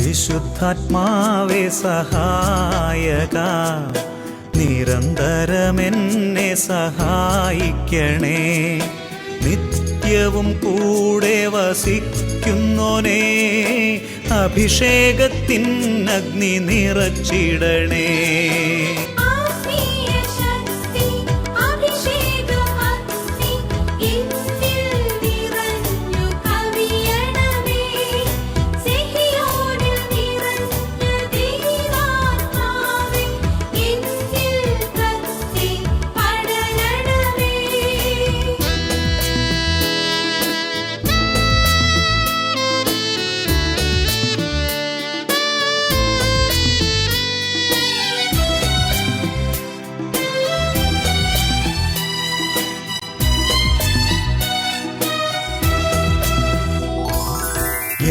വിശുദ്ധാത്മാവേ സഹായക, നിരന്തരമെന്നെ സഹായിക്കണേ. നിത്യവും കൂടെ വസിക്കുന്നോനേ, അഭിഷേകത്തിൻ അഗ്നി നിറച്ചിടണേ.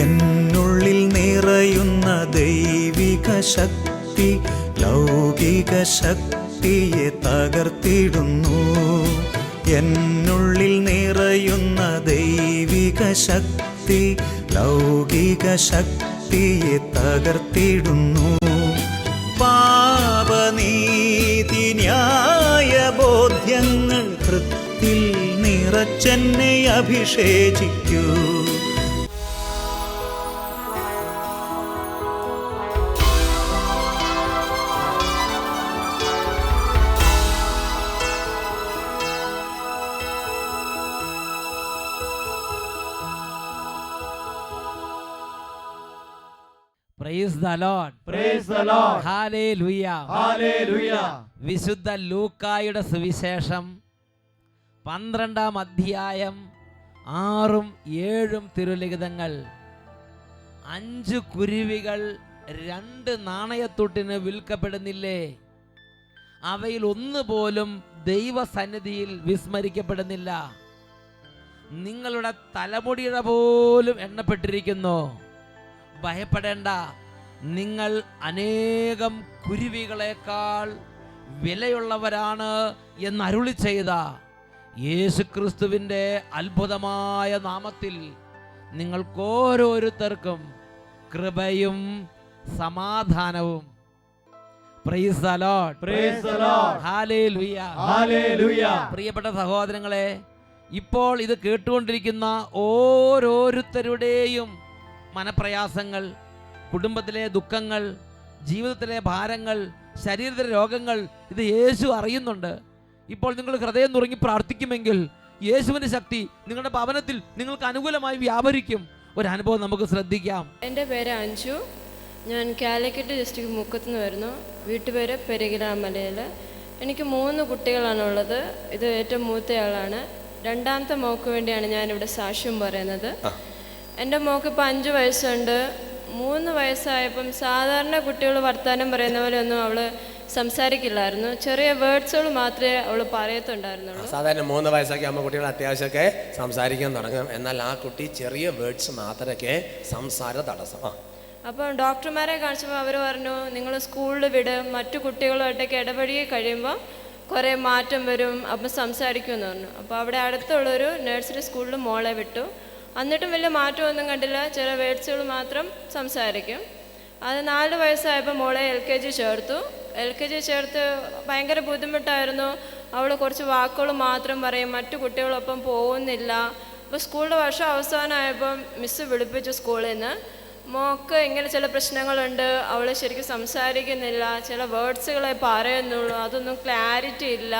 എന്നുള്ളിൽ നിറയുന്ന ദൈവിക ശക്തി ലൗകിക ശക്തിയെ തകർത്തിടുന്നു. എന്നുള്ളിൽ നിറയുന്ന ദൈവിക ശക്തി ലൗകിക ശക്തിയെ തകർത്തിടുന്നു. പാപനീതി ന്യായ ബോധ്യങ്ങൾ ഹൃത്തിൽ നിറച്ചെന്നെ അഭിഷേചിക്കൂ. Praise the Lord. Praise the Lord. Hallelujah. Hallelujah. വിശുദ്ധ ലൂക്കായുടെ സുവിശേഷം 12-ാം അധ്യായം 6-7 തിരുലിഖിതങ്ങൾ. 5 കുരുവികൾ 2 നാണയത്തുട്ടിന് വിൽക്കപ്പെടുന്നില്ലേ? അവയിൽ ഒന്നുപോലും ദൈവസന്നിധിയിൽ വിസ്മരിക്കപ്പെടുന്നില്ല. നിങ്ങളുടെ തലമുടിയുടെ പോലും എണ്ണപ്പെട്ടിരിക്കുന്നു. ഭയപ്പെടേണ്ട, നിങ്ങൾ അനേകം കുരുവികളെക്കാൾ വിലയുള്ളവരാണ് എന്ന് അരുളി ചെയ്ത യേശുക്രിസ്തുവിൻ്റെ അത്ഭുതമായ നാമത്തിൽ നിങ്ങൾക്കോരോരുത്തർക്കും കൃപയും സമാധാനവും. Price the Lord. Praise the Lord. Hallelujah. Hallelujah. പ്രിയപ്പെട്ട സഹോദരങ്ങളെ, ഇപ്പോൾ ഇത് കേട്ടുകൊണ്ടിരിക്കുന്ന ഓരോരുത്തരുടെയും മനപ്രയാസങ്ങൾ, കുടുംബത്തിലെ ദുഃഖങ്ങൾ, ജീവിതത്തിലെ ഭാരങ്ങൾ, ശരീരത്തിലെ രോഗങ്ങൾ ഇത് യേശു അറിയുന്നുണ്ട്. ഇപ്പോൾ നിങ്ങൾ ഹൃദയം നുറുങ്ങി പ്രാർത്ഥിക്കുമെങ്കിൽ യേശുവിൻ്റെ ശക്തി നിങ്ങളുടെ ഭവനത്തിൽ നിങ്ങൾക്ക് അനുകൂലമായി വ്യാപരിക്കും. ഒരു അനുഭവം നമുക്ക് ശ്രദ്ധിക്കാം. എൻ്റെ പേര് അഞ്ജു. ഞാൻ കാലിക്കറ്റ് ഡിസ്ട്രിക്ട് മുക്കത്തുനിന്ന് വരുന്നു. വീട്ടുപേര് പെരുകിലാമലയിൽ. എനിക്ക് 3 കുട്ടികളാണുള്ളത്. ഇത് ഏറ്റവും മൂത്തയാളാണ്. രണ്ടാമത്തെ മോക്ക് വേണ്ടിയാണ് ഞാനിവിടെ സാക്ഷ്യം പറയുന്നത്. എൻ്റെ മോക്ക് ഇപ്പോൾ 5 വയസ്സുണ്ട്. 3 വയസ്സായപ്പം സാധാരണ കുട്ടികൾ വർത്തമാനം പറയുന്ന പോലെ ഒന്നും അവൾ സംസാരിക്കില്ലായിരുന്നു. ചെറിയ വേർഡ്സുകൾ മാത്രമേ അവൾ പറയത്തുണ്ടായിരുന്നുള്ളൂ. സാധാരണ 3 വയസ്സൊക്കെ ആകുമ്പോൾ കുട്ടികൾ അത്യാവശ്യമൊക്കെ സംസാരിക്കാൻ തുടങ്ങും. എന്നാൽ ആ കുട്ടി ചെറിയ വേർഡ്സ് മാത്രമൊക്കെ സംസാര തടസ്സം. അപ്പം ഡോക്ടർമാരെ കാണിച്ചപ്പോൾ അവർ പറഞ്ഞു, നിങ്ങൾ സ്കൂളിൽ വിട്, മറ്റു കുട്ടികളുമായിട്ടൊക്കെ ഇടപഴകി കഴിയുമ്പോൾ കുറേ മാറ്റം വരും, അപ്പം സംസാരിക്കുമെന്ന് പറഞ്ഞു. അപ്പോൾ അവിടെ അടുത്തുള്ളൊരു നഴ്സറി സ്കൂളിൽ മോളെ വിട്ടു. എന്നിട്ടും വലിയ മാറ്റമൊന്നും കണ്ടില്ല. ചില വേർഡ്സുകൾ മാത്രം സംസാരിക്കും. അത് 4 വയസ്സായപ്പോൾ മോളെ LKG ചേർത്തു. LKG ചേർത്ത് ഭയങ്കര ബുദ്ധിമുട്ടായിരുന്നു. അവൾ കുറച്ച് വാക്കുകൾ മാത്രം പറയും, മറ്റു കുട്ടികളൊപ്പം പോകുന്നില്ല. അപ്പോൾ സ്കൂളിൻ്റെ വർഷം അവസാനമായപ്പം മിസ്സ് വിളിപ്പിച്ചു സ്കൂളിൽ നിന്ന്, മോക്ക് ഇങ്ങനെ ചില പ്രശ്നങ്ങളുണ്ട്, അവൾ ശരിക്കും സംസാരിക്കുന്നില്ല, ചില വേർഡ്സുകളെ പറയുന്നുള്ളൂ, അതൊന്നും ക്ലാരിറ്റി ഇല്ല,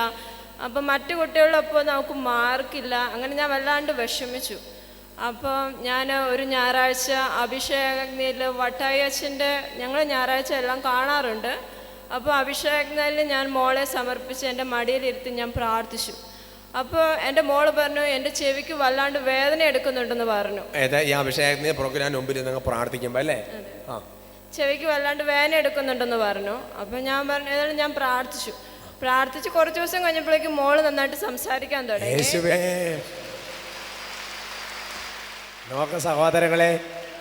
അപ്പം മറ്റു കുട്ടികളൊപ്പം നമുക്ക് മാർക്കില്ല. അങ്ങനെ ഞാൻ വല്ലാണ്ട് വിഷമിച്ചു. അപ്പം ഞാൻ ഒരു ഞായറാഴ്ച അഭിഷേകഗ്നിയിൽ വട്ടായി അച്ഛൻ്റെ, ഞങ്ങൾ ഞായറാഴ്ച എല്ലാം കാണാറുണ്ട്. അപ്പോൾ അഭിഷേകഗ്നിയിൽ ഞാൻ മോളെ സമർപ്പിച്ച് എൻ്റെ മടിയിലിരുത്തി ഞാൻ പ്രാർത്ഥിച്ചു. അപ്പോൾ എൻ്റെ മോള് പറഞ്ഞു, എൻ്റെ ചെവിക്ക് വല്ലാണ്ട് വേദന എടുക്കുന്നുണ്ടെന്ന് പറഞ്ഞു. ഈ അഭിഷേകഗ്നി പ്രോഗ്രാം മുമ്പിൽ നിങ്ങൾ പ്രാർത്ഥിക്കുമ്പോൾ അല്ലേ? ചെവിക്ക് വല്ലാണ്ട് വേദന എടുക്കുന്നുണ്ടെന്ന് പറഞ്ഞു. അപ്പോൾ ഞാൻ പറഞ്ഞു, ഏതായാലും ഞാൻ പ്രാർത്ഥിച്ച് കുറച്ച് ദിവസം കഴിഞ്ഞപ്പോഴേക്കും മോള് നന്നായിട്ട് സംസാരിക്കാൻ തുടങ്ങി. നോക്ക സഹോദരങ്ങളെ,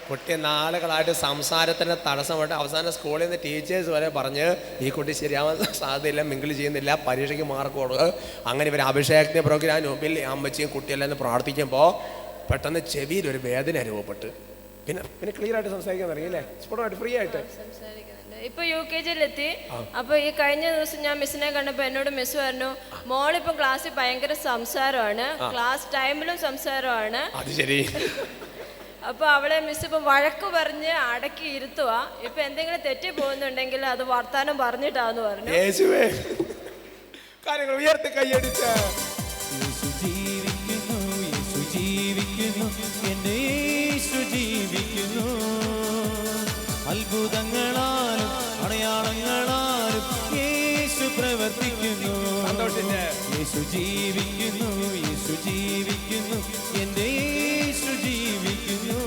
കുട്ടി നാളുകളായിട്ട് സംസാരത്തിന് തടസ്സമായിട്ട് അവസാനം സ്കൂളിൽ നിന്ന് ടീച്ചേഴ്സ് വരെ പറഞ്ഞ് ഈ കുട്ടി ശരിയാവാൻ സാധ്യതയില്ല, മിങ്കിൾ ചെയ്യുന്നില്ല, പരീക്ഷയ്ക്ക് മാർക്ക് കൊടുക്കുക. അങ്ങനെ ഇവർ അഭിഷേകത്തിന് പ്രോഗ്രാം മുമ്പിൽ അമ്മച്ചിയും കുട്ടിയെല്ലാം പ്രാർത്ഥിക്കുമ്പോൾ പെട്ടെന്ന് ചെവിയിൽ ഒരു വേദന അനുഭവപ്പെട്ട്. പിന്നെ ക്ലിയർ ആയിട്ട് സംസാരിക്കാൻ തുടങ്ങി അല്ലേ? സ്ഫുടമായിട്ട് ഫ്രീ ആയിട്ട് സംസാരിക്കുന്നുണ്ട്. ഇപ്പൊ UKG എത്തി. അപ്പൊ ഈ കഴിഞ്ഞ ദിവസം ഞാൻ മിസ്സിനെ കണ്ടപ്പോ എന്നോട് മിസ് പറഞ്ഞു, മോളിപ്പം ക്ലാസ്സിൽ ഭയങ്കര സംസാരമാണ്, ക്ലാസ് ടൈമിലും സംസാരമാണ്. അത് ശരി. അപ്പൊ അവളെ മിസ് ഇപ്പൊ വഴക്ക് പറഞ്ഞ് അടക്കി ഇരുത്തുക. ഇപ്പൊ എന്തെങ്കിലും തെറ്റി പോകുന്നുണ്ടെങ്കിൽ അത് വർത്താനം പറഞ്ഞിട്ടാന്ന് പറഞ്ഞു. യേശുവേ, കാര്യങ്ങൾ ഉയർത്തി കൈയടിച്ച യേശു ജീവിക്കുന്നു, യേശു ജീവിക്കുന്നു, എൻ്റെ യേശു ജീവിക്കുന്നു. അത്ഭുതങ്ങളാലും അടയാളങ്ങളാലും യേശു പ്രവർത്തിക്കുന്നു. യേശു ജീവിക്കുന്നു, യേശു ജീവിക്കുന്നു, എൻ്റെ യേശു ജീവിക്കുന്നു.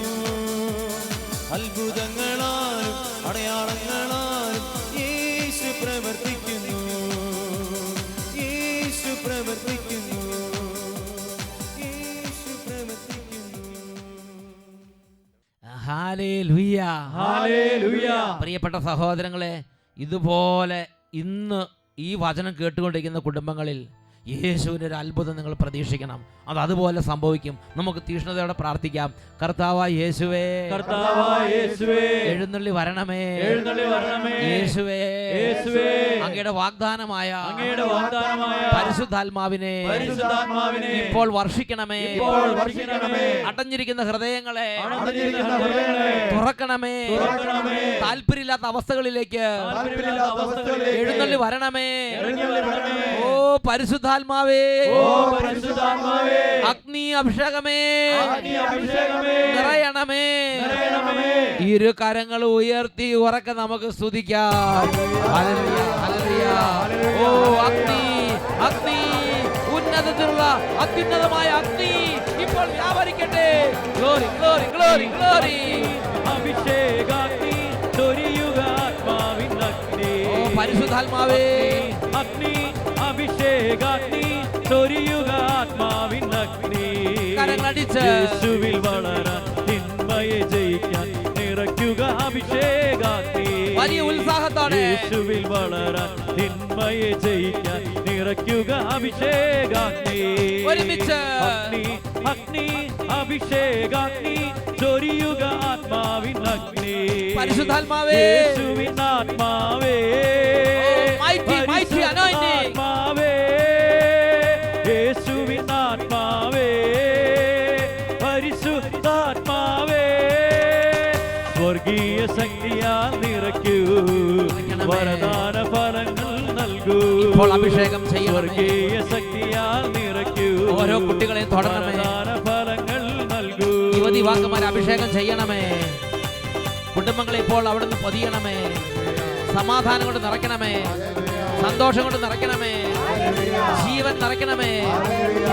അത്ഭുതങ്ങളാലും അടയാളങ്ങളാലും യേശു പ്രവർത്തിക്കുന്നു, യേശു പ്രവർത്തിക്കുന്നു, യേശു പ്രവർത്തിക്കുന്നു. ഹല്ലേലൂയ. ഹല്ലേലൂയ. പ്രിയപ്പെട്ട സഹോദരങ്ങളെ, ഇതുപോലെ ഇന്ന് ഈ വചനം കേട്ടുകൊണ്ടിരിക്കുന്ന കുടുംബങ്ങളിൽ യേശുവിൻ്റെ ഒരു അത്ഭുതം നിങ്ങൾ പ്രതീക്ഷിക്കണം. അതുപോലെ സംഭവിക്കും. നമുക്ക് തീഷ്ണതയോടെ പ്രാർത്ഥിക്കാം. കർത്താവായ യേശുവേ, കർത്താവായ യേശുവേ, എഴുന്നള്ളി വരണമേ, എഴുന്നള്ളി വരണമേ. യേശുവേ, യേശുവേ, അങ്ങയുടെ വാഗ്ദാനമായ പരിശുദ്ധാത്മാവിനെ ഇപ്പോൾ വർഷിക്കണമേ, ഇപ്പോൾ വർഷിക്കണമേ. അടഞ്ഞിരിക്കുന്ന ഹൃദയങ്ങളെ അടഞ്ഞിരിക്കുന്ന ഹൃദയങ്ങളെ തുറക്കണമേ, തുറക്കണമേ. താല്പര്യമില്ലാത്ത അവസ്ഥകളിലേക്ക് താല്പര്യമില്ലാത്ത അവസ്ഥകളിലേക്ക് എഴുന്നള്ളി വരണമേ. എഴുന്നള്ളി വരണമേ. ഓ പരിശുദ്ധാത്മാവേ, ഓ പരിശുദ്ധാത്മാവേ, അഗ്നി അഭിഷേകമേ, അഗ്നി അഭിഷേകമേ, നിറയണമേ. നിറയണമേ. ഇരു കരങ്ങൾ ഉയർത്തി ഉറക്കെ നമുക്ക് സ്തുതിക്കാം. Hallelujah, hallelujah. ഓ അഗ്നി, അഗ്നി, ഉന്നതത്തിലുള്ള അത്യുന്നതമായ അഗ്നി ഇപ്പോൾ വ്യാപരിക്കട്ടെ. Glory, glory, glory, glory. അഭിഷേകാഗ്നി ചൊരിയുക ആത്മാവിൻ അഗ്നി. ഓ പരിശുദ്ധാത്മാവേ, അഗ്നി അഭിഷേകാഗ്നി ചൊരിയുക ആത്മാവിൻ അഗ്നി. കരങ്ങളടിച്ച് യേശുവിൽ വളരാൻ തിന്മയെ ജയിക്കാൻ നിറയ്ക്കുക അഭിഷേകാഗ്നി. വലിയ ഉത്സാഹത്തോടെ യേശുവിൽ വളരാൻ തിന്മയെ ജയിക്കാൻ നിറയ്ക്കുക അഭിഷേകാഗ്നി. ഒരുമിച്ച് അഗ്നി അഗ്നി അഭിഷേകാഗ്നി ചൊരിയുക ആത്മാവിൻ അഗ്നി. പരിശുദ്ധാത്മാവേ, യേശുവിൻ ആത്മാവേ, mighty, mighty anointing. ആത്മാവേ, യേശുവിൻ ആത്മാവേ, പരിശുദ്ധാത്മാവേ, സ്വർഗീയ ശക്തിയാൽ നിറയ്ക്കൂ, വരദാന ഫലങ്ങൾ നൽകൂ. ഇപ്പോൾ അഭിഷേകം ചെയ്യണമേ. സ്വർഗീയ ശക്തിയാൽ നിറയ്ക്കൂ, ഓരോ കുട്ടികളെയും തൊടണമേ. വരദാന ഫലങ്ങൾ നൽകൂ. യുവതി വാക്കുമാരെ അഭിഷേകം ചെയ്യണമേ. കുടുംബങ്ങളെ ഇപ്പോൾ അവിടുന്ന് പൊതിയണമേ. സമാധാനം കൊണ്ട് നിറയ്ക്കണമേ, സന്തോഷം കൊണ്ട് നിറയ്ക്കണമേ, ജീവൻ നിറയ്ക്കണമേ.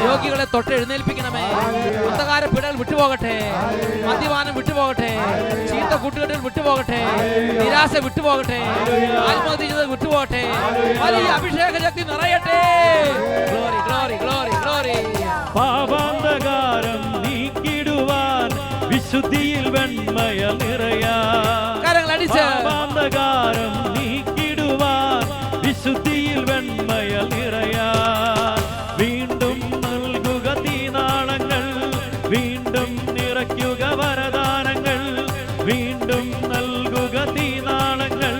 രോഗികളെ തൊട്ട് എഴുന്നേൽപ്പിക്കണമേ. അന്ധകാര പിടകൾ വിട്ടുപോകട്ടെ, മദ്യപാനം വിട്ടുപോകട്ടെ, ചീത്ത കൂട്ടുകെട്ടുകൾ വിട്ടുപോകട്ടെ, നിരാശ വിട്ടുപോകട്ടെ, ആത്മഹത്യ ചെയ്തത് വിട്ടുപോകട്ടെ. വലിയ അഭിഷേക ശക്തി നിറയട്ടെ. Glory, glory, glory, glory. പാപാന്തകാരം നീക്കിടുവാൻ വിശുദ്ധിയിൽ വെണ്മയ നിറയാൻ. കരങ്ങൾ അടിച്ച് പാപാന്തകാരം നീക്കിടുവാൻ വിശുദ്ധിയിൽ വെണ്മയ നിറയാൻ. വീണ്ടും നൽകുക തീനാളങ്ങൾ, വീണ്ടും നിറയ്ക്കുക വരദാനങ്ങൾ. വീണ്ടും നൽകുക തീനാളങ്ങൾ,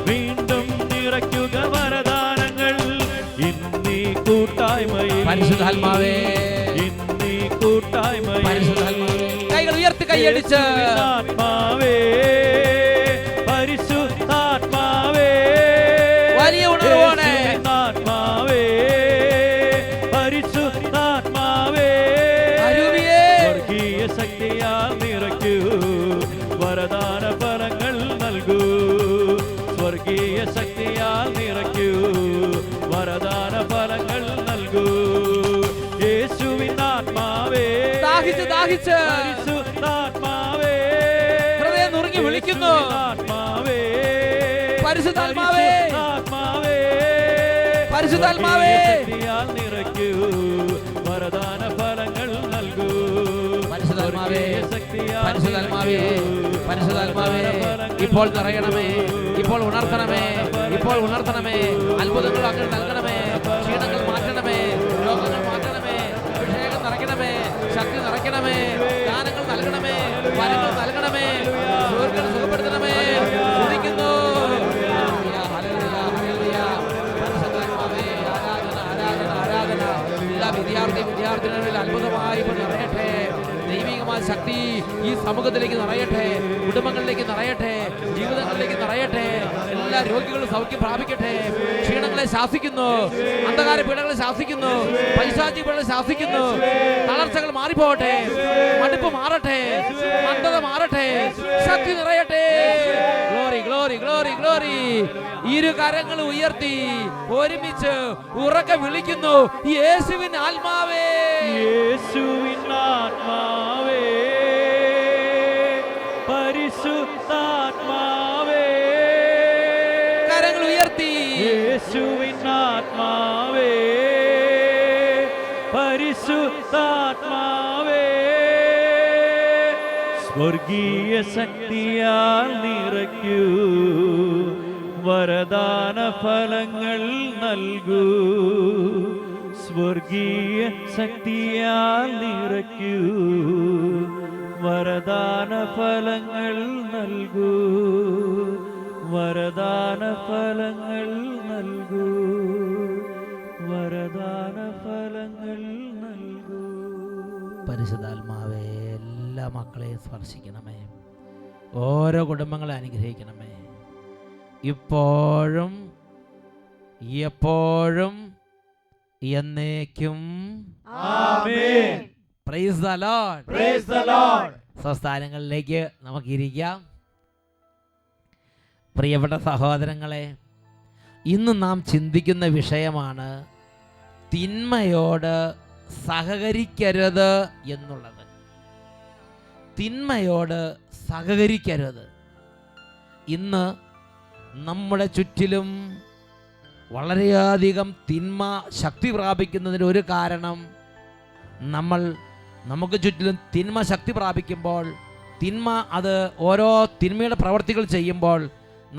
വീണ്ടും നിറയ്ക്കുക വരദാനങ്ങൾ. ഇന്നീ കൂട്ടായ്മയിൽ പരിശുദ്ധാത്മാവേ, ഇന്നീ കൂട്ടായ്മയിൽ പരിശുദ്ധാത്മാവേ, കൈകൾ ഉയർത്തി കൈയടിച്ച് ആത്മാവേ, പരിശുദ്ധാത്മാവേ, വലിയ ഉണർവോടെ ആത്മാവേ, പരിശുദ്ധാത്മാവേ, അരൂപിയേ, സ്വർഗീയ ശക്തിയാൽ നിറയ്ക്കൂ, വരദാന ഫലങ്ങൾ നൽകൂ. സ്വർഗീയ ശക്തിയാൽ നിറയ്ക്കൂ, വരദാന ഫലങ്ങൾ നൽകൂ. യേശുവിൻ ആത്മാവേ, ദാഹിച്ച് ദാഹിച്ച് പരിശുദ്ധാത്മാവേ, ഹൃദയം നുറുങ്ങി വിളിക്കുന്നു. ആത്മാവേ, പരിശുദ്ധാത്മാവേ, ആത്മാവേ, പരിശുദ്ധാത്മാവേ, ശക്തിയാൽ നിറയ്ക്കൂ, വരദാന ഫലങ്ങൾ നൽകൂ. പരിശുദ്ധാത്മാവേ, ശക്തിയാൽ പരിശുദ്ധാത്മാവേ, പരിശുദ്ധാത്മാവേ, ഇപ്പോൾ നിറയണമേ, ഇപ്പോൾ ഉണർത്തണമേ, ഇപ്പോൾ ഉണർത്തണമേ. അത്ഭുതങ്ങൾ അങ്ങനെ നൽകണമേ, ക്ഷീണങ്ങൾ മാറ്റണമേ, രോഗങ്ങൾ മാറ്റണമേ, അഭിഷേകം നിറയ്ക്കണമേ, ശക്തി നിറയ്ക്കണമേ. നിറയ്ക്കണമേ, ദാനങ്ങൾ നൽകണമേ, വരങ്ങൾ നൽകണമേ, രോഗികളെ സുഖപ്പെടുത്തണമേ. സ്തുതിക്കുന്നു. Hallelujah, hallelujah. പരിശുദ്ധാത്മാവേ, ആരാധന, ആരാധന, ആരാധന. എല്ലാ വിദ്യാർത്ഥിനികളിൽ അത്ഭുതമായി നിറയട്ടെ. ദൈവികമായ ശക്തി ഈ സമൂഹത്തിലേക്ക് നിറയട്ടെ, കുടുംബങ്ങളിലേക്ക് നിറയട്ടെ, ജീവിതങ്ങളിലേക്ക് നിറയട്ടെ. എല്ലാ രോഗികളും സൗഖ്യം പ്രാപിക്കട്ടെ. ക്ഷീണങ്ങളെ ശാസിക്കുന്നു, അന്ധകാര പീഡകളെ ശാസിക്കുന്നു, പൈശാചിക പീഡകളെ ശാസിക്കുന്നു. തളർച്ചകൾ മാറിപ്പോകട്ടെ, മടുപ്പ് മാറട്ടെ, മന്ദത മാറട്ടെ, ശക്തി നിറയട്ടെ. Glory, glory, glory, glory. ഇരു കരങ്ങൾ ഉയർത്തി ഒരുമിച്ച് ഉറക്കെ വിളിക്കുന്നു, യേശുവിൻ ആത്മാവേ, യേശുവിൻ ആത്മാവേ, പരിശുദ്ധാത്മാവേ. കരങ്ങൾ ഉയർത്തി. യേശുവിൻ ആത്മാവേ, പരിശുദ്ധാത്മാവേ. സ്വർഗീയ ശക്തിയാൽ നിറയ്ക്കൂ, വരദാന ഫലങ്ങൾ നൽകൂ. സ്വർഗീയ ശക്തിയാൽ നിറയ്ക്കൂ, വരദാന ഫലങ്ങൾ നൽകൂ. വരദാന ഫലങ്ങൾ നൽകൂ. വരദാന ഫലങ്ങൾ നൽകൂ. പരിശുദ്ധാത്മാവേ, എല്ലാ മക്കളെയും സ്പർശിക്കണമേ, ഓരോ കുടുംബങ്ങളെ അനുഗ്രഹിക്കണമേ, ഇപ്പോഴും എപ്പോഴും എന്നേക്കും. Amen. Praise the lord. Praise the lord. സ്വസ്ഥാനങ്ങളിലേക്ക് നമുക്കിരിക്കാം. പ്രിയപ്പെട്ട സഹോദരങ്ങളെ, ഇന്ന് നാം ചിന്തിക്കുന്ന വിഷയമാണ് തിന്മയോട് സഹകരിക്കരുത് എന്നുള്ളത്. തിന്മയോട് സഹകരിക്കരുത്. ഇന്ന് നമ്മുടെ ചുറ്റിലും വളരെയധികം തിന്മ ശക്തി പ്രാപിക്കുന്നതിന് ഒരു കാരണം, നമുക്ക് ചുറ്റിലും തിന്മ ശക്തി പ്രാപിക്കുമ്പോൾ, തിന്മ അത് ഓരോ തിന്മയുടെ പ്രവർത്തികൾ ചെയ്യുമ്പോൾ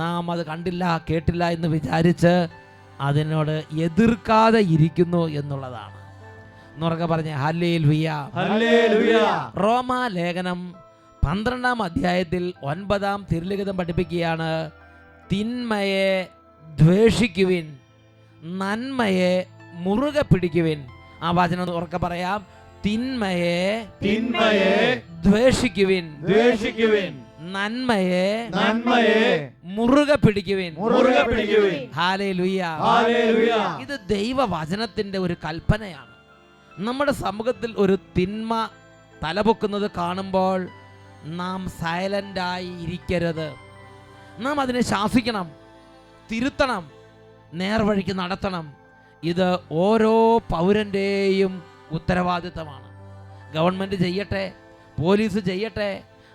നാം അത് കണ്ടില്ല കേട്ടില്ല എന്ന് വിചാരിച്ച് അതിനോട് എതിർക്കാതെ ഇരിക്കുന്നു എന്നുള്ളതാണ്. എന്നുറക്കെ പറഞ്ഞ ഹല്ലേലൂയ, ഹല്ലേലൂയ. റോമാ ലേഖനം 12-ാം അധ്യായത്തിൽ 9-ാം തിരുലിഖിതം പഠിപ്പിക്കുകയാണ്, തിന്മയെ ദ്വേഷിക്കുവിൻ, നന്മയെ മുറുകെ പിടിക്കുവിൻ. ആ വചനം ഉറക്കെ പറയാം, തിന്മയെ ദ്വേഷിക്കുവിൻ, നന്മയെ മുറുകെ പിടിക്കുവിൻ. ഹല്ലേലൂയ. ഇത് ദൈവവചനത്തിന്റെ ഒരു കൽപ്പനയാണ്. നമ്മുടെ സമൂഹത്തിൽ ഒരു തിന്മ തലപൊക്കുന്നത് കാണുമ്പോൾ നാം സൈലൻ്റായി ഇരിക്കരുത്. നാം അതിനെ ശാസിക്കണം, തിരുത്തണം, നേർവഴിക്ക് നടത്തണം. ഇത് ഓരോ പൗരൻ്റെയും ഉത്തരവാദിത്തമാണ്. ഗവൺമെൻറ് ചെയ്യട്ടെ, പോലീസ് ചെയ്യട്ടെ,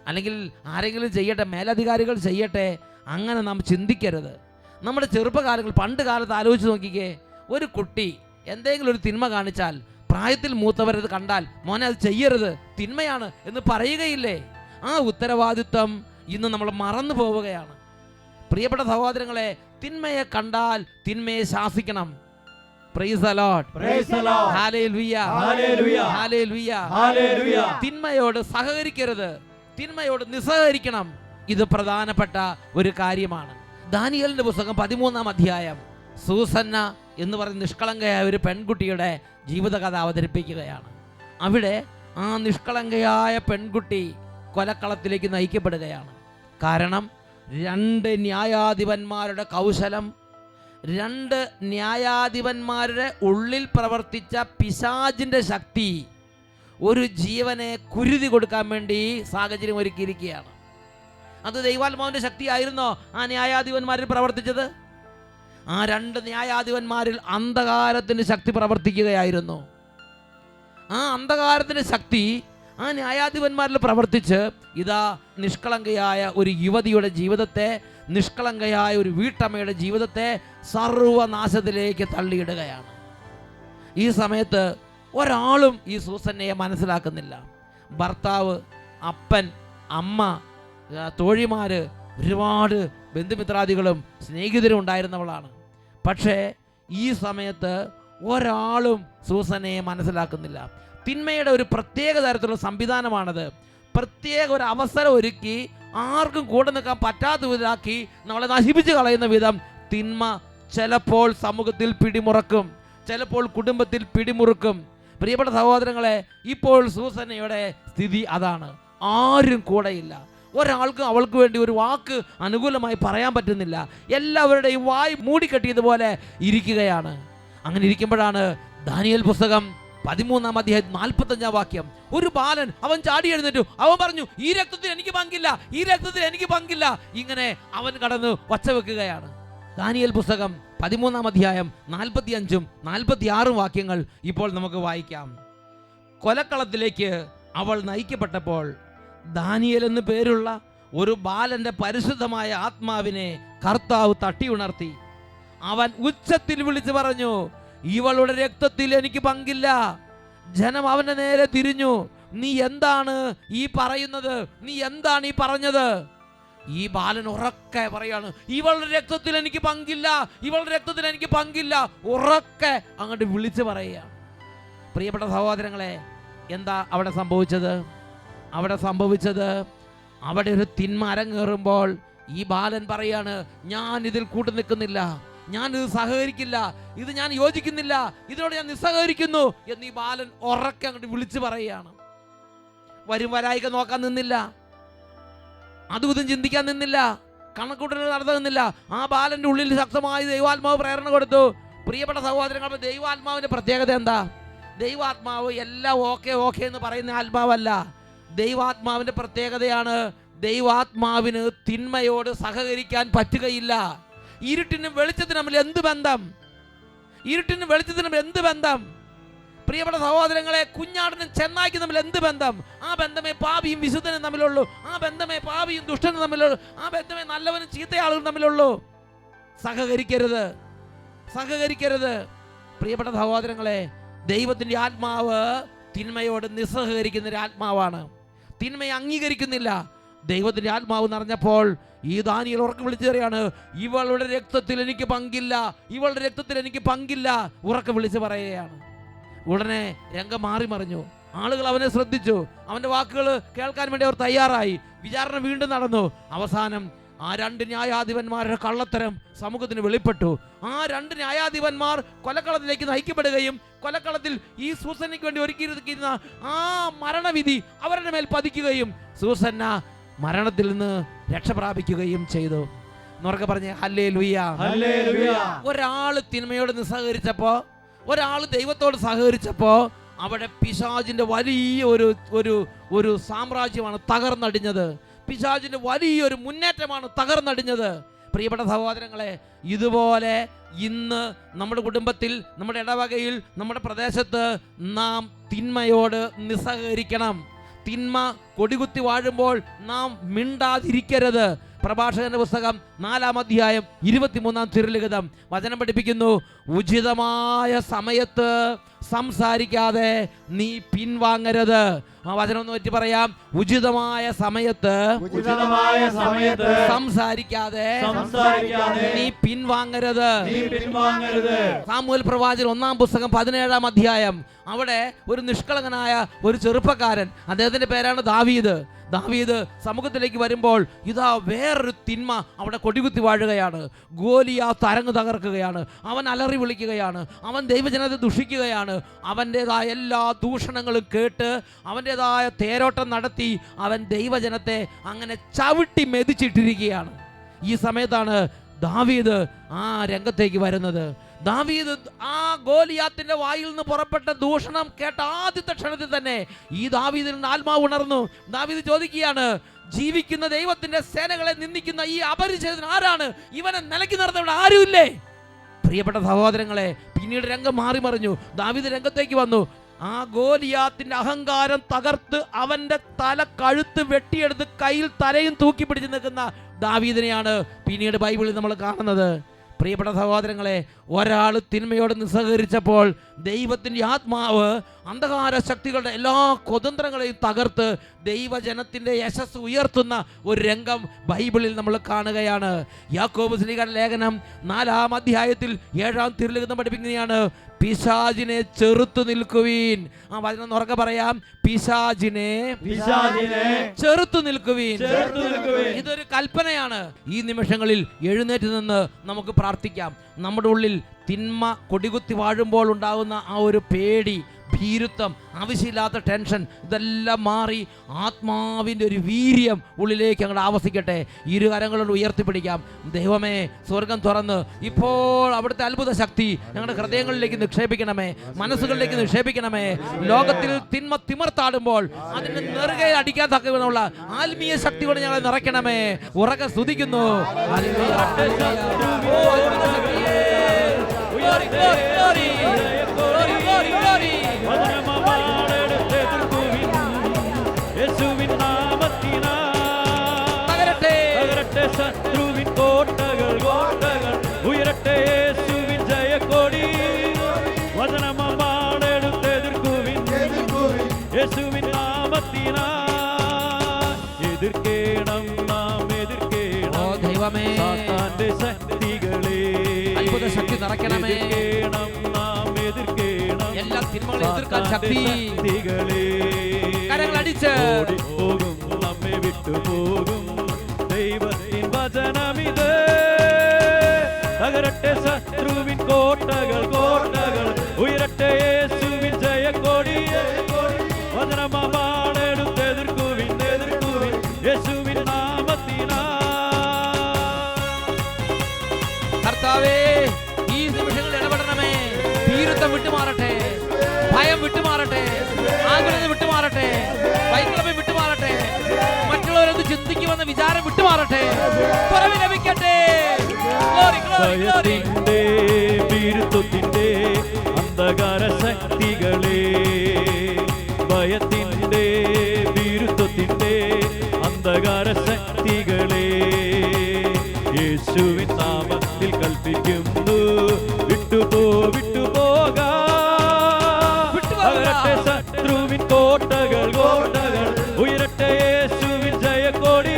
അല്ലെങ്കിൽ ആരെങ്കിലും ചെയ്യട്ടെ, മേലധികാരികൾ ചെയ്യട്ടെ, അങ്ങനെ നാം ചിന്തിക്കരുത്. നമ്മുടെ ചെറുപ്പകാലങ്ങൾ പണ്ട് കാലത്ത് ആലോചിച്ച് നോക്കിക്കേ, ഒരു കുട്ടി എന്തെങ്കിലും ഒരു തിന്മ കാണിച്ചാൽ പ്രായത്തിൽ മൂത്തവരത് കണ്ടാൽ മോനെ അത് ചെയ്യരുത്, തിന്മയാണ് എന്ന് പറയുകയില്ലേ? ആ ഉത്തരവാദിത്വം ഇന്ന് നമ്മൾ മറന്നു പോവുകയാണ്. പ്രിയപ്പെട്ട സഹോദരങ്ങളെ, തിന്മയെ കണ്ടാൽ തിന്മയെ ശാസിക്കണം. Praise the lord. Hallelujah. Hallelujah. തിന്മയോട് സഹകരിക്കരുത്, തിന്മയോട് നിസ്സഹകരിക്കണം. ഇത് പ്രധാനപ്പെട്ട ഒരു കാര്യമാണ്. ദാനിയേലിന്റെ പുസ്തകം 13-ാം അധ്യായം സൂസന്ന എന്ന് പറയുന്ന നിഷ്കളങ്കയായ ഒരു പെൺകുട്ടിയുടെ ജീവിതകഥ അവതരിപ്പിക്കുകയാണ്. അവിടെ ആ നിഷ്കളങ്കയായ പെൺകുട്ടി കൊലക്കളത്തിലേക്ക് നയിക്കപ്പെടുകയാണ്. കാരണം 2 ന്യായാധിപന്മാരുടെ കൗശലം, 2 ന്യായാധിപന്മാരുടെ ഉള്ളിൽ പ്രവർത്തിച്ച പിശാചിൻ്റെ ശക്തി ഒരു ജീവനെ കുരുതി കൊടുക്കാൻ വേണ്ടി സാഹചര്യം ഒരുക്കിയിരിക്കുകയാണ്. അത് ദൈവാത്മാവിൻ്റെ ശക്തിയായിരുന്നോ ആ ന്യായാധിപന്മാരിൽ പ്രവർത്തിച്ചത്? ആ 2 ന്യായാധിപന്മാരിൽ അന്ധകാരത്തിൻ്റെ ശക്തി പ്രവർത്തിക്കുകയായിരുന്നു. ആ അന്ധകാരത്തിൻ്റെ ശക്തി ആ ന്യായാധിപന്മാരിൽ പ്രവർത്തിച്ച് ഇതാ നിഷ്കളങ്കയായ ഒരു യുവതിയുടെ ജീവിതത്തെ, നിഷ്കളങ്കയായ ഒരു വീട്ടമ്മയുടെ ജീവിതത്തെ സർവനാശത്തിലേക്ക് തള്ളിയിടുകയാണ്. ഈ സമയത്ത് ഒരാളും ഈ സൂസന്നയെ മനസ്സിലാക്കുന്നില്ല. ഭർത്താവ്, അപ്പൻ, അമ്മ, തോഴിമാര്, ഒരുപാട് ബന്ധുമിത്രാദികളും സ്നേഹിതരും ഉണ്ടായിരുന്നവളാണ്. പക്ഷേ ഈ സമയത്ത് ഒരാളും സൂസന്നയെ മനസ്സിലാക്കുന്നില്ല. തിന്മയുടെ ഒരു പ്രത്യേക തരത്തിലുള്ള സംവിധാനമാണത്. പ്രത്യേക ഒരു അവസരം ഒരുക്കി ആർക്കും കൂടെ നിൽക്കാൻ പറ്റാത്ത വിധമാക്കി നമ്മളെ നശിപ്പിച്ച് കളയുന്ന വിധം തിന്മ ചിലപ്പോൾ സമൂഹത്തിൽ പിടിമുറക്കും, ചിലപ്പോൾ കുടുംബത്തിൽ പിടിമുറുക്കും. പ്രിയപ്പെട്ട സഹോദരങ്ങളെ, ഇപ്പോൾ സൂസന്നയുടെ സ്ഥിതി അതാണ്. ആരും കൂടെയില്ല. ഒരാൾക്കും അവൾക്ക് വേണ്ടി ഒരു വാക്ക് അനുകൂലമായി പറയാൻ പറ്റുന്നില്ല. എല്ലാവരുടെയും വായ് മൂടിക്കെട്ടിയതുപോലെ ഇരിക്കുകയാണ്. അങ്ങനെ ഇരിക്കുമ്പോഴാണ് ദാനിയേൽ പുസ്തകം 13-ാം അധ്യായം 45-ാം വാക്യം. ഒരു ബാലൻ അവൻ ചാടി എഴുന്നേറ്റു. അവൻ പറഞ്ഞു, ഈ രക്തത്തിൽ എനിക്ക് പങ്കില്ല, ഈ രക്തത്തിൽ എനിക്ക് പങ്കില്ല. ഇങ്ങനെ അവൻ കടന്ന് വച്ച വെക്കുകയാണ്. ദാനിയേൽ പുസ്തകം 13-ാം അധ്യായം 45-ഉം 46-ഉം വാക്യങ്ങൾ ഇപ്പോൾ നമുക്ക് വായിക്കാം. കൊലക്കളത്തിലേക്ക് അവൾ നയിക്കപ്പെട്ടപ്പോൾ ദാനിയേൽ എന്ന് പേരുള്ള ഒരു ബാലന്റെ പരിശുദ്ധമായ ആത്മാവിനെ കർത്താവ് തട്ടിയുണർത്തി. അവൻ ഉച്ചത്തിൽ വിളിച്ചു പറഞ്ഞു, ഇവളുടെ രക്തത്തിൽ എനിക്ക് പങ്കില്ല. ജനം അവന്റെ നേരെ തിരിഞ്ഞു. നീ എന്താണ് ഈ പറയുന്നത്? നീ എന്താണ് ഈ പറഞ്ഞത്? ഈ ബാലൻ ഉറക്കെ പറയാണ്, ഇവളുടെ രക്തത്തിൽ എനിക്ക് പങ്കില്ല, ഇവളുടെ രക്തത്തിൽ എനിക്ക് പങ്കില്ല. ഉറക്കെ അങ്ങോട്ട് വിളിച്ചു പറയുകയാണ്. പ്രിയപ്പെട്ട സഹോദരങ്ങളെ, എന്താ അവിടെ സംഭവിച്ചത്? അവിടെ ഒരു തിന്മ അരങ്ങേറുമ്പോൾ ഈ ബാലൻ പറയാണ്, ഞാൻ ഇതിൽ കൂട്ടു നിൽക്കുന്നില്ല, ഞാൻ ഇത് സഹകരിക്കില്ല, ഇത് ഞാൻ യോജിക്കുന്നില്ല, ഇതിനോട് ഞാൻ നിസ്സഹകരിക്കുന്നു എന്ന് ഈ ബാലൻ ഉറക്കെ അങ്ങോട്ട് വിളിച്ചു പറയുകയാണ്. വരും വരായിക നോക്കാൻ നിന്നില്ല, അതും ഇതും ചിന്തിക്കാൻ നിന്നില്ല, കണക്കൂട്ടലുകൾ നടത്തുന്നില്ല. ആ ബാലന്റെ ഉള്ളിൽ ശക്തമായി ദൈവാത്മാവ് പ്രേരണ കൊടുത്തു. പ്രിയപ്പെട്ട സഹോദരങ്ങൾ, ദൈവാത്മാവിന്റെ പ്രത്യേകത എന്താ? ദൈവാത്മാവ് എല്ലാം ഓക്കെ എന്ന് പറയുന്ന ആത്മാവല്ല. ദൈവാത്മാവിന്റെ പ്രത്യേകതയാണ്, ദൈവാത്മാവിന് തിന്മയോട് സഹകരിക്കാൻ പറ്റുകയില്ല. ഇരുട്ടിനും വെളിച്ചത്തിനും തമ്മിൽ എന്ത് ബന്ധം? ഇരുട്ടിനും വെളിച്ചത്തിനും എന്ത് ബന്ധം? പ്രിയപ്പെട്ട സഹോദരങ്ങളെ, കുഞ്ഞാടിനും ചെന്നായ്ക്കും തമ്മിൽ എന്ത് ബന്ധം? ആ ബന്ധമേ പാപിയും വിശുദ്ധനും തമ്മിലുള്ളൂ. ആ ബന്ധമേ പാപിയും ദുഷ്ടനും തമ്മിലുള്ളൂ. ആ ബന്ധമേ നല്ലവനും ചീത്തയാളുകളും തമ്മിലുള്ളൂ. സഹകരിക്കരുത്. പ്രിയപ്പെട്ട സഹോദരങ്ങളെ, ദൈവത്തിന്റെ ആത്മാവ് തിന്മയോട് നിസ്സഹകരിക്കുന്ന ഒരു ആത്മാവാണ്. തിന്മയെ അംഗീകരിക്കുന്നില്ല. ദൈവത്തിന്റെ ആത്മാവ് നിറഞ്ഞപ്പോൾ ഈ ദാനിയേൽ ഉറക്കെ വിളിച്ചു പറയാണ്, ഇവളുടെ രക്തത്തിൽ എനിക്ക് പങ്കില്ല, ഇവളുടെ രക്തത്തിൽ എനിക്ക് പങ്കില്ല. ഉറക്കെ വിളിച്ചു പറയുകയാണ്. ഉടനെ രംഗം മാറി മറിഞ്ഞു. ആളുകൾ അവനെ ശ്രദ്ധിച്ചു. അവന്റെ വാക്കുകൾ കേൾക്കാൻ വേണ്ടി അവർ തയ്യാറായി. വിചാരണ വീണ്ടും നടന്നു. അവസാനം ആ 2 ന്യായാധിപന്മാരുടെ കള്ളത്തരം സമൂഹത്തിന് വെളിപ്പെട്ടു. ആ 2 ന്യായാധിപന്മാർ കൊലക്കളത്തിലേക്ക് നയിക്കപ്പെടുകയും കൊലക്കളത്തിൽ ഈ സൂസന്നയ്ക്ക് വേണ്ടി ഒരുക്കിയിരിക്കുന്ന ആ മരണവിധി അവരുടെ മേൽ പതിക്കുകയും സൂസന്ന മരണത്തിൽ നിന്ന് രക്ഷപ്രാപിക്കുകയും ചെയ്തു. എന്നൊക്കെ പറഞ്ഞ് ഹല്ലേലൂയ. ഒരാൾ തിന്മയോട് നിസ്സഹകരിച്ചപ്പോ, ഒരാൾ ദൈവത്തോട് സഹകരിച്ചപ്പോ അവിടെ പിശാചിന്റെ വലിയ ഒരു സാമ്രാജ്യമാണ് തകർന്നടിഞ്ഞത്. പിശാചിന്റെ വലിയൊരു മുന്നേറ്റമാണ് തകർന്നടിഞ്ഞത്. പ്രിയപ്പെട്ട സഹോദരങ്ങളെ, ഇതുപോലെ ഇന്ന് നമ്മുടെ കുടുംബത്തിൽ, നമ്മുടെ ഇടവകയിൽ, നമ്മുടെ പ്രദേശത്ത് നാം തിന്മയോട് നിസ്സഹകരിക്കണം. തിന്മ കൊടികുത്തി വാഴുമ്പോൾ നാം മിണ്ടാതിരിക്കരുത്. പ്രഭാഷകന്റെ പുസ്തകം 4-ാം അധ്യായം 23-ാം തിരുലിഖിതം വചനം പഠിപ്പിക്കുന്നു, ഉചിതമായ സമയത്ത് സംസാരിക്കാതെ നീ പിൻവാങ്ങരുത്. ആ വചനം ഒന്ന് പറ്റി പറയാം. ഉചിതമായ സമയത്ത് സംസാരിക്കാതെ നീ പിൻവാങ്ങരുത്. സാമുവേൽ പ്രവാചകൻ 1-ാം പുസ്തകം 17-ാം അധ്യായം, അവിടെ ഒരു നിഷ്കളങ്കനായ ഒരു ചെറുപ്പക്കാരൻ, അദ്ദേഹത്തിന്റെ പേരാണ് ദാവീദ്. സമൂഹത്തിലേക്ക് വരുമ്പോൾ ഇതാ വേറൊരു തിന്മ അവിടെ കൊടികുത്തി വാഴുകയാണ്. ഗോലിയാത്ത് അരങ്ങ് തകർക്കുകയാണ്. അവൻ അലറി വിളിക്കുകയാണ്. അവൻ ദൈവജനത്തെ ദുഷിക്കുകയാണ്. അവൻ്റെതായ എല്ലാ ദൂഷണങ്ങളും കേട്ട് അവൻ്റെതായ തേരോട്ടം നടത്തി അവൻ ദൈവജനത്തെ അങ്ങനെ ചവിട്ടി മെതിച്ചിട്ടിരിക്കുകയാണ്. ഈ സമയത്താണ് ദാവീദ് ആ രംഗത്തേക്ക് വരുന്നത്. ദാവീദ് ആ ഗോലിയാത്തിന്റെ വായിൽ നിന്ന് പുറപ്പെട്ട ദൂഷണം കേട്ട ആദ്യത്തെ ക്ഷണത്തിൽ തന്നെ ഈ ദാവീദിൽ നിന്ന് ആത്മാവ് ഉണർന്നു. ദാവീദ് ചോദിക്കുകയാണ്, ജീവിക്കുന്ന ദൈവത്തിന്റെ സേനകളെ നിന്ദിക്കുന്ന ഈ അപരിചിതൻ ആരാണ്? ഇവനെ നിലയ്ക്ക് നിർത്തുന്ന ആരുമില്ലേ? പ്രിയപ്പെട്ട സഹോദരങ്ങളെ, പിന്നീട് രംഗം മാറി മറിഞ്ഞു. ദാവീദ് രംഗത്തേക്ക് വന്നു. ആ ഗോലിയാത്തിന്റെ അഹങ്കാരം തകർത്ത് അവന്റെ തല കഴുത്ത് വെട്ടിയെടുത്ത് കയ്യിൽ തലയും തൂക്കി പിടിച്ച് നിൽക്കുന്ന ദാവീദിനെയാണ് പിന്നീട് ബൈബിളിൽ നമ്മൾ കാണുന്നത്. പ്രിയപ്പെട്ട സഹോദരങ്ങളെ, ഒരാൾ തിന്മയോട് നിസ്സഹകരിച്ചപ്പോൾ ദൈവത്തിൻ്റെ ആത്മാവ് അന്ധകാര ശക്തികളുടെ എല്ലാ കുതന്ത്രങ്ങളെയും തകർത്ത് ദൈവജനത്തിൻ്റെ യശസ് ഉയർത്തുന്ന ഒരു രംഗം ബൈബിളിൽ നമ്മൾ കാണുകയാണ്. യാക്കോബ് ശ്ലീഹയുടെ ലേഖനം 4-ാം അധ്യായത്തിൽ 7-ാം തിരുലിഖിതം പഠിപ്പിക്കുന്നതാണ്, പിശാചിനെ ചെറുത്തു നിൽക്കുവീൻ. ആ വചനം ഉറക്കെ പറയാം, പിശാചിനെ ചെറുത്തു നിൽക്കുവീൻ. ഇതൊരു കൽപ്പനയാണ്. ഈ നിമിഷങ്ങളിൽ എഴുന്നേറ്റ് നിന്ന് നമുക്ക് പ്രാർത്ഥിക്കാം. നമ്മുടെ ഉള്ളിൽ തിന്മ കൊടികുത്തി വാഴുമ്പോൾ ഉണ്ടാകുന്ന ആ ഒരു പേടി, ഭീരുത്വം, ആവശ്യമില്ലാത്ത ടെൻഷൻ, ഇതെല്ലാം മാറി ആത്മാവിൻ്റെ ഒരു വീര്യം ഉള്ളിലേക്ക് അങ്ങോട്ട് ആവസിക്കട്ടെ. ഇരുകരങ്ങളോട് ഉയർത്തിപ്പിടിക്കാം. ദൈവമേ, സ്വർഗം തുറന്ന് ഇപ്പോൾ അവിടുത്തെ അത്ഭുത ശക്തി ഞങ്ങളുടെ ഹൃദയങ്ങളിലേക്ക് നിക്ഷേപിക്കണമേ, മനസ്സുകളിലേക്ക് നിക്ഷേപിക്കണമേ. ലോകത്തിൽ തിന്മ തിമർത്താടുമ്പോൾ അതിന് നെറുകെ അടിക്കാൻ തക്കവിധമുള്ള ആത്മീയ ശക്തി കൊണ്ട് ഞങ്ങളെ നിറയ്ക്കണമേ. ഉറക്കെ സ്തുതിക്കുന്നു. ശത്രുവിൻ കോട്ടകൾ കോട്ടകൾ ഉയരട്ടെ, യേശുവിൻ ജയക്കൊടി. വചനമെടുത്തെതിർക്കുവിൻ യേശുവിൻ നാമത്തിനായി. എതിർക്കേണം നാം, എതിർക്കേണം ദൈവമേ, സാത്താന്റെ ശക്തികളെ. അത്ഭുത ശക്തി നിറയ്ക്കണമേ. എതിർക്കേണം നാം, എതിർക്കേണം എല്ലാ തിന്മകളെ എതിർക്കാൻ ശക്തി. ശക്തികളെ. കരങ്ങളടിച്ച് ഓടിപ്പോകും, നമ്മെ വിട്ടുപോകും ദൈവത്തിൻ വചനമിത്. തകരട്ടെ ശത്രുവിൻ കോട്ടകൾ കോട്ടകൾ ഉയരട്ടെ, യേശുവിൻ ജയക്കൊടി. വചനമെടുത്തെതിർക്കുവിൻ എതിർക്കുവിൻ യേശുവിൻ നാമത്തിനായി. കർത്താവേ, ഈ നിമിഷങ്ങളിൽ ഇടപെടണമേ. ഭീരുത്വം വിട്ടുമാറട്ടെ, ഭയം വിട്ടുമാറട്ടെ, ആകുലത വിട്ടുമാറട്ടെ, വൈക്ലഭ്യം വിട്ടുമാറട്ടെ, മറ്റുള്ളവരൊന്ന് ചിന്തിക്കുമെന്ന വിചാരം വിട്ടുമാറട്ടെ. കുറവ് ലഭിക്കട്ടെ. ഭയത്തിന്റെ ഭീരുത്വത്തിന്റെ അന്ധകാര ശക്തികളെ, ഭയത്തിന്റെ ഭീരുത്വത്തിന്റെ അന്ധകാര ശക്തികളെ, യേശുവിൻ നാമത്തിൽ കൽപ്പിക്കുന്നു, വിട്ടുപോകാ. ശത്രുവിൻ കോട്ടകൾ കോട്ടകൾ ഉയരട്ടെ, യേശുവിൻ ജയക്കൊടി.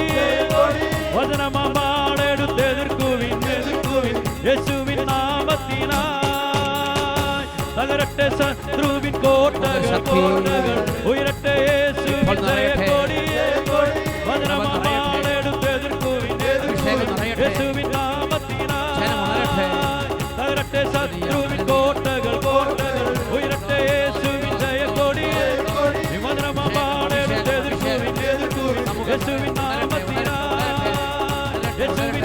വചനമെടുത്തെതിർക്കുവിൻ എതിർക്കുവിൻ യേശുവിൻ നാമത്തിനായി. തകരട്ടെ ശത്രുവിൻ കോട്ടകൾ കോട്ടകൾ ഉയരട്ടെ, യേശുവിൻ ജയക്കൊടി. വചനമെടുത്തെതിർക്കുവിൻ യേശുവിൻ നാമത്തിനായി. തകരട്ടെ ശത്രുവിൻ കോട്ടകൾ കോട്ടകൾ ഉയരട്ടെ, യേശുവിൻ ജയക്കൊടി. വചനമെടുത്തെതിർക്കുവിൻ യേശുവിൻ നാമത്തിനായി. യേശുവിൻ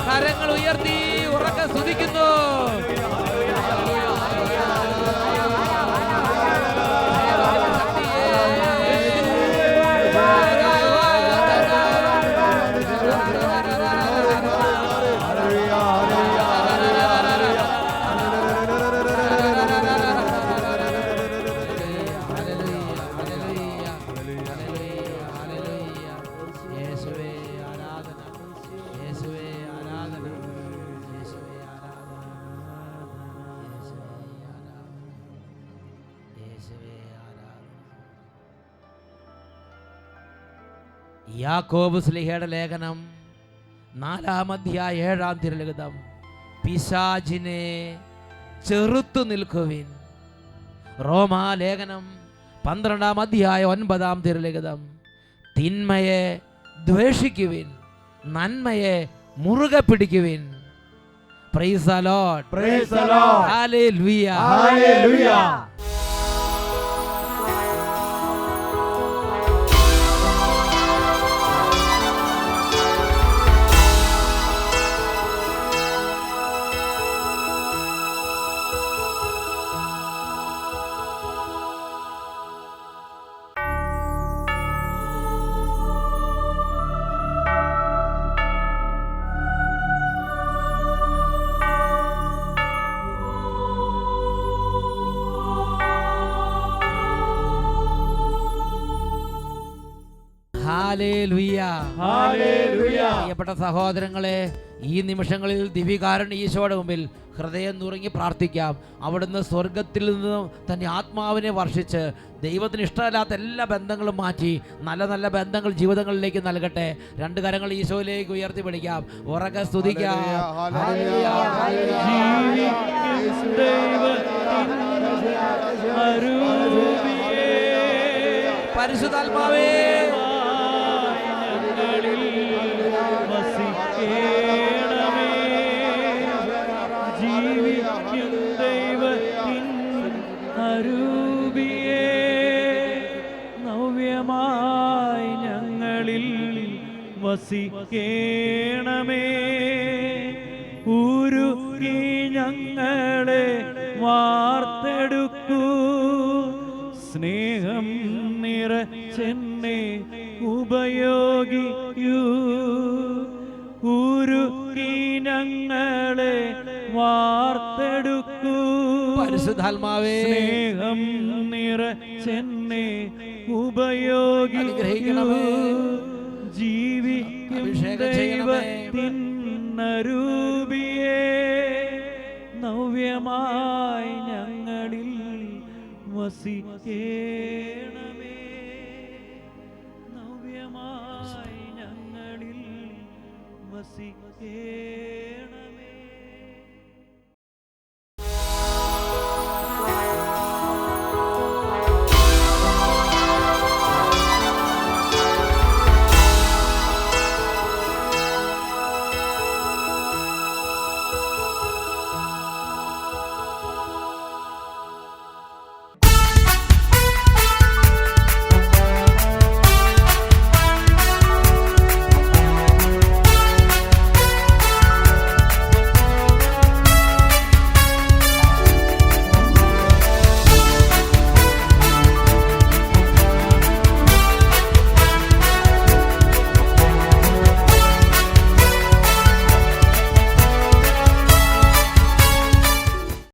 കരങ്ങൾ ഉയർത്തി ഉറക്കെ സ്തുതിക്കുന്നു. യാക്കോബ് ശ്ലീഹയുടെ ലേഖനം 4-ാം അധ്യായം 7-ാം തിരുലിഖിതം, പിശാചിനെ ചെറുത്തു നിൽക്കുവിൻ. റോമാ ലേഖനം 12-ാം അധ്യായം 9-ാം തിരുലിഖിതം, തിന്മയെ ദ്വേഷിക്കുവിൻ, നന്മയെ മുറുകെ പിടിക്കുവിൻ. Praise the lord, praise the lord, hallelujah, hallelujah. Hallelujah. Hallelujah. പ്രിയപ്പെട്ട സഹോദരങ്ങളെ, ഈ നിമിഷങ്ങളിൽ ദിവ്യകാരുണ്യ ഈശോയുടെ മുമ്പിൽ ഹൃദയം നുറുങ്ങി പ്രാർത്ഥിക്കാം. അവിടുന്ന് സ്വർഗത്തിൽ നിന്നും തൻ്റെ ആത്മാവിനെ വർഷിച്ച് ദൈവത്തിന് ഇഷ്ടമല്ലാത്ത എല്ലാ ബന്ധങ്ങളും മാറ്റി നല്ല നല്ല ബന്ധങ്ങൾ ജീവിതങ്ങളിലേക്ക് നൽകട്ടെ. രണ്ട് കരങ്ങൾ ഈശോയിലേക്ക് ഉയർത്തി പിടിക്കാം, ഉറക്കെ സ്തുതിക്കാം. പരിശുദ്ധാത്മാവേ, ജീവിക്കും ദൈവത്തിൻ അരൂപിയേ, നവ്യമായി ഞങ്ങളിൽ വസിക്കേണമേ. ഉരുകി ഞങ്ങളെ വാർത്തെടുക്കൂ, സ്നേഹം നിറച്ചെന്നെ ഉപയോഗിക്കൂ. ഉരുകി ഞങ്ങളെ വാർത്തെടുക്കൂ, പരിശുദ്ധാത്മാവേ, സ്നേഹം നിറച്ചെന്നെ ഉപയോഗിക്കൂ. ജീവിക്കും ദൈവത്തിൻ അരൂപിയേ, നവ്യമായി ഞങ്ങളിൽ വസിക്കേണമേ. നവ്യമായി ഞങ്ങളിൽ വസിക്കേ